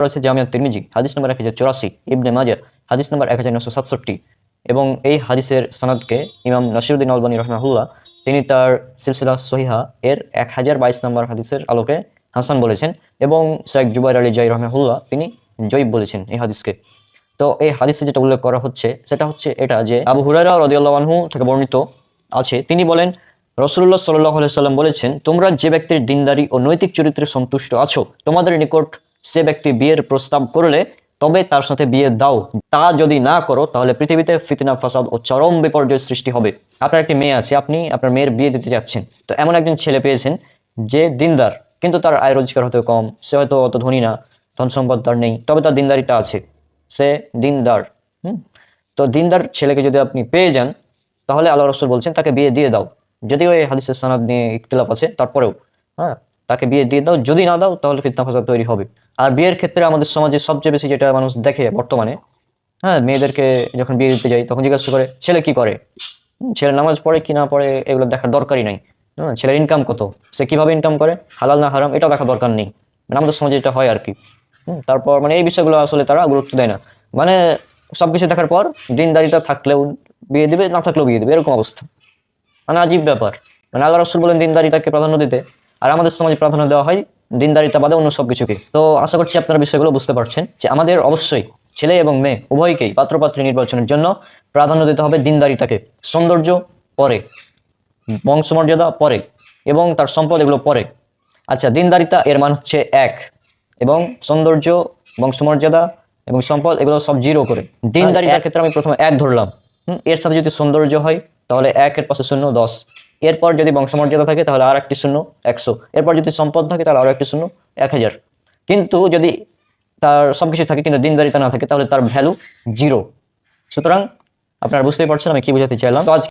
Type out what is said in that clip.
রয়েছে জামিয়া তিরমিজি হাদিস নম্বর 1084, ইবনে মাজাহ হাদিস নম্বর 1967, এবং এই হাদিসের সনদকে ইমাম নাসিরউদ্দিন আলবানী রাহিমাহুল্লাহ তিনি তার সিলসিলা সহিহা এর 1022 নম্বর হাদিসের আলোকে হাসান বলেছেন, এবং শেখ জুবাইর আলী জাই রাহিমাহুল্লাহ তিনি জয়ীব বলেছেন এই হাদিসকে। তো এই হাদিসে যেটা উল্লেখ করা হচ্ছে সেটা হচ্ছে এটা যে আবু হুরায়রা রাদিয়াল্লাহু আনহু থেকে বর্ণিত আছে, তিনি বলেন রাসূলুল্লাহ সাল্লাল্লাহু আলাইহি সাল্লাম বলেছেন, তোমরা যে ব্যক্তির দিনদারি ও নৈতিক চরিত্রে সন্তুষ্ট আছো তোমাদের নিকট সে ব্যক্তি বিয়ের প্রস্তাব করলে তবে তার সাথে বিয়ে দাও, তা যদি না করো তাহলে পৃথিবীতে ফিতনা ফাসাদ ও চরম বিপর্যয় সৃষ্টি হবে। আপনার একটি মেয়ে আছে, আপনি আপনার মেয়ের বিয়ে দিতে যাচ্ছেন, তো এমন একজন ছেলে পেয়েছেন যে দিনদার, কিন্তু তার আয় রোজগার হয়তো কম, সে হয়তো অত ধনী না, ধন সম্পদ তার নেই, তবে তার দিনদারিটা আছে, সে দিনদার। তো দিনদার ছেলেকে যদি আপনি পেয়ে যান তাহলে আল্লাহ রাসূল বলছেন তাকে বিয়ে দিয়ে দাও। যদিও এই হাদিসের সনদ নিয়ে ইখতিলাফ আছে, তারপরেও তাকে বিয়ে দিয়ে দাও, যদি না দাও তাহলে ফিতনা ফাসাদ তৈরি হবে। আর বিয়ের ক্ষেত্রে আমাদের সমাজে সবচেয়ে বেশি যেটা মানুষ দেখে বর্তমানে, মেয়েদেরকে যখন বিয়ে দিতে যাই তখন জিজ্ঞাসা করে ছেলে কি করে, ছেলে নামাজ পড়ে কি না পড়ে এগুলো দেখার দরকারই নাই, ছেলের ইনকাম কত, সে কিভাবে ইনকাম করে, হালাল না হারাম এটাও দেখার দরকার নেই, মানে আমাদের সমাজে এটা হয় আর কি। তারপর মানে এই বিষয়গুলো আসলে তারা গুরুত্ব দেয় না, মানে সবকিছু দেখার পর দিনদারিতা থাকলেও বিয়ে দিবে, না থাকলেও বিয়ে দিবে, এরকম অবস্থা। মানে আজীব ব্যাপার, মানে আল্লাহ রাসূল বলেন দিনদারিতাকে প্রাধান্য দিতে, আর আমাদের সমাজে প্রাধান্য দেওয়া হয় দিনদারিতা বাদে অন্য সব কিছুকে। তো আশা করছি আপনারা বিষয়গুলো বুঝতে পারছেন যে আমাদের অবশ্যই ছেলে এবং মেয়ে উভয়কেই পাত্রপাত্রী নির্বাচনের জন্য প্রাধান্য দিতে হবে দিনদারিতাকে। সৌন্দর্য পরে, বংশমর্যাদা পরে, এবং তার সম্পদ এগুলো পরে। আচ্ছা, দিনদারিতা এর মান হচ্ছে 1, এবং সৌন্দর্য, বংশমর্যাদা এবং সম্পদ এগুলো সব 0 করে। দিনদারিতার ক্ষেত্রে আমি প্রথমে 1 ধরলাম, এর সাথে যদি সৌন্দর্য হয় তাহলে 1 এর পাশে 0 10, এরপর যদি বংশমর্যাদা থাকে তাহলে আর একটি 0 100, এরপর যদি সম্পদ থাকে তাহলে আরও একটি 0 1000। কিন্তু যদি তার সবকিছু থাকে কিন্তু দিনদারিতা না থাকে তাহলে তার ভ্যালু 0। সুতরাং আপনারা বুঝতেই পারছেন আমি কি বোঝাতে চাইলাম। তো আজ